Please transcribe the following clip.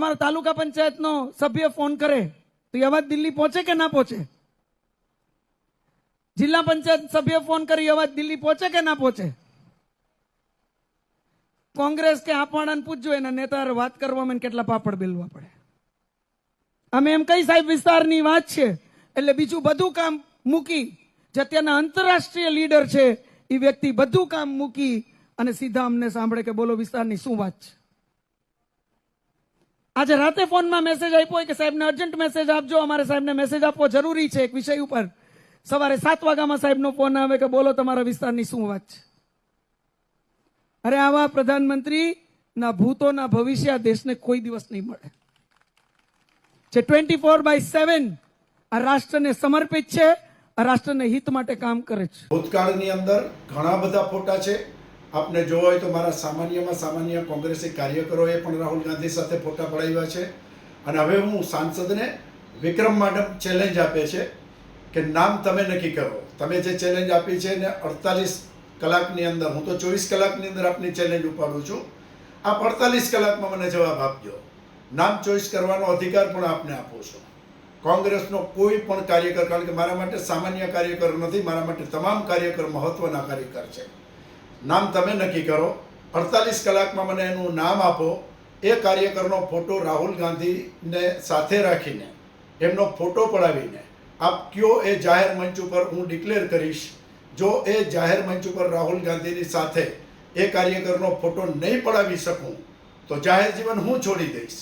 તમારા તાલુકા પંચાયતનો સભ્ય ફોન કરે તો એ અવાજ દિલ્હી પહોંચે કે ના પહોંચે? જિલ્લા પંચાયત સભ્ય ફોન કરી અવાજ દિલ્હી પહોંચે કે ના પહોંચે? કોંગ્રેસ કે આપવાના પૂછજો એના નેતા વાત કરવામાં કેટલા પાપડ બેલવા પડે. અમે એમ કઈ સાહેબ વિસ્તારની વાત છે એટલે બીજું બધું કામ મૂકી, જે અત્યારના આંતરરાષ્ટ્રીય લીડર છે એ વ્યક્તિ બધું કામ મૂકી અને સીધા અમને સાંભળે કે બોલો વિસ્તારની શું વાત છે. આજે રાતે ફોનમાં મેસેજ આપ્યો કે સાહેબને અર્જન્ટ મેસેજ આપજો, અમારે સાહેબને મેસેજ આપવો જરૂરી છે એક વિષય ઉપર. સવારે 7 વાગ્યામાં સાહેબનો ફોન આવે કે બોલો તમારા વિસ્તારની શું વાત છે. અરે આવા પ્રધાનમંત્રી ના ભૂતો ના ભવિષ્ય દેશને કોઈ દિવસ નહીં મળે, જે 24/7 આ રાષ્ટ્રને સમર્પિત છે, આ રાષ્ટ્રને હિત માટે કામ કરે છે. ભૂતકાળની અંદર ઘણા બધા ફોટા છે. આપને જોવા હોય તો મારા સામાન્ય કોંગ્રેસી કાર્યકરોએ પણ રાહુલ ગાંધી સાથે ફોટા પડાવ્યા છે. અને હવે હું સાંસદને વિક્રમ મેડમ ચેલેન્જ આપે છે કે નામ તમે નક્કી કરો. તમે જે ચેલેન્જ આપી છે ને 48 કલાકની અંદર, હું તો 24 કલાકની અંદર આપની ચેલેન્જ ઉપાડું છું, આપ 48 કલાકમાં મને જવાબ આપજો. નામ ચોઈસ કરવાનો અધિકાર પણ આપને આપું છું. કોંગ્રેસનો કોઈ પણ કાર્યકર, કારણ કે મારા માટે સામાન્ય કાર્યકર નથી, મારા માટે તમામ કાર્યકર મહત્વના કાર્યકર છે. નામ તમે નક્કી કરો, 48 કલાકમાં મને એનું નામ આપો. એ કાર્યકરનો ફોટો રાહુલ ગાંધીને સાથે રાખીને, એમનો ફોટો પડાવીને આપ કયો એ જાહેર મંચ ઉપર હું ડિક્લેર કરીશ. જો એ જાહેર મંચ ઉપર રાહુલ ગાંધીની સાથે એ કાર્યકરનો ફોટો નહીં પડાવી શકું તો જાહેર જીવન હું છોડી દઈશ.